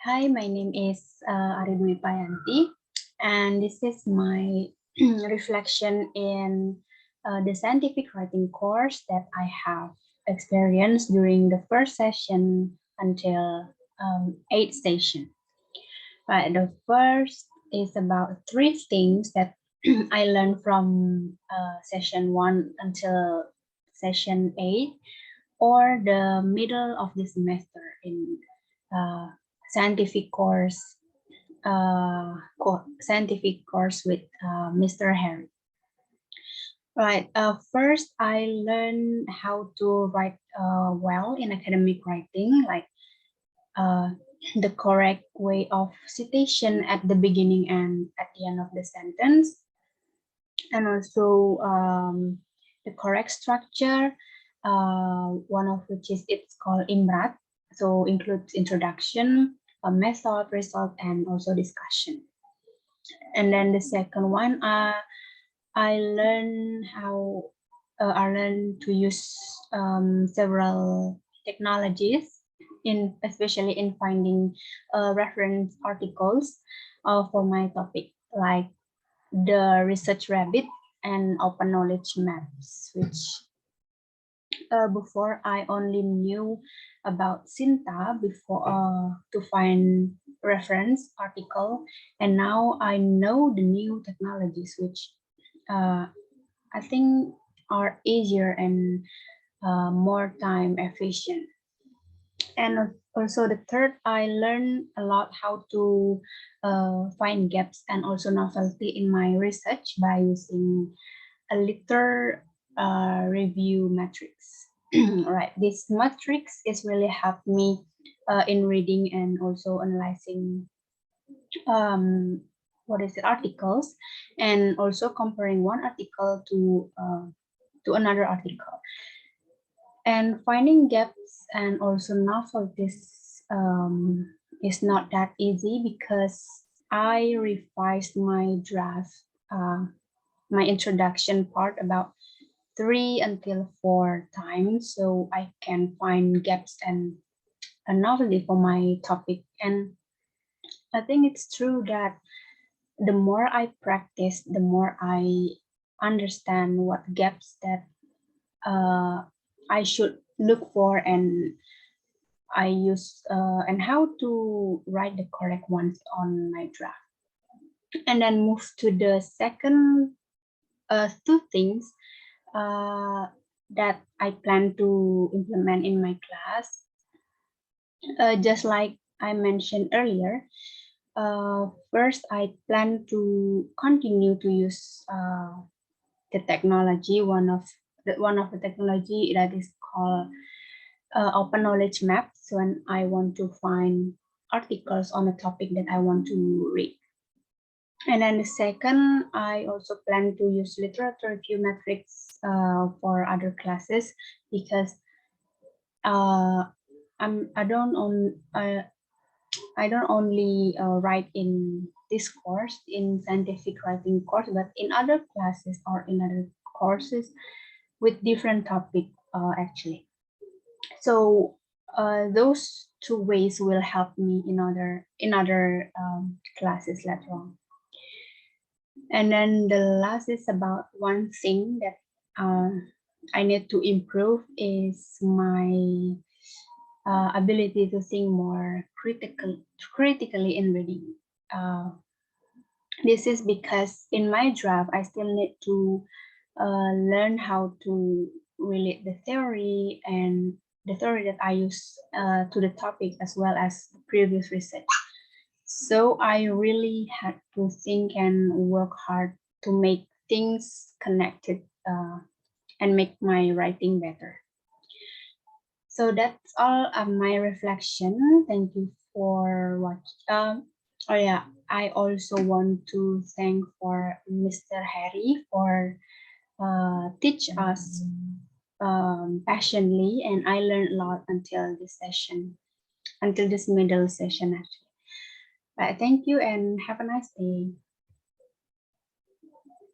Hi, my name is Aridwi Payanti, and this is my reflection in the scientific writing course that I have experienced during the first session until eighth session. Right, the first is about three things that I learned from session one until session eight, or the middle of the semester in uh, scientific course scientific course with Mr. Harry. Right. First, I learned how to write well in academic writing, like uh, the correct way of citation at the beginning and at the end of the sentence, and also the correct structure. One of which is it's called IMRAT, so includes introduction, a method, result, and also discussion. And then the second one, I learned I learned to use several technologies in especially in finding reference articles for my topic, like the research rabbit and open knowledge maps, which before I only knew about Sinta before to find reference article, and now I know the new technologies which uh, I think are easier and more time efficient. And also the third, I learned a lot how to find gaps and also novelty in my research by using a liter review matrix. Right, this matrix is really helped me in reading and also analyzing um, what is it, articles, and also comparing one article to another article, and finding gaps and also novelties is not that easy because I revised my draft, uh, my introduction part about 3 until 4 times, so I can find gaps and a novelty for my topic. And I think it's true that the more I practice, the more I understand what gaps that I should look for, and I use and how to write the correct ones on my draft. And then move to the second two things that I plan to implement in my class. Just like I mentioned earlier, first I plan to continue to use the technology. One of the technology that is called open knowledge maps when I want to find articles on a topic that I want to read. And then the second, I also plan to use literature review metrics for other classes because uh, I don't only write in this course in scientific writing course, but in other classes or in other courses with different topic actually. So those two ways will help me in other classes later on. And then the last is about one thing that I need to improve is my ability to think more critically in reading. This is because in my draft I still need to learn how to relate the theory and the theory that I use to the topic as well as the previous research. So I really had to think and work hard to make things connected and make my writing better. So that's all of my reflection. Thank you for watching. Oh yeah, I also want to thank for Mr. Harry for teach us passionately, and I learned a lot until this session, until this middle session actually. Thank you and have a nice day.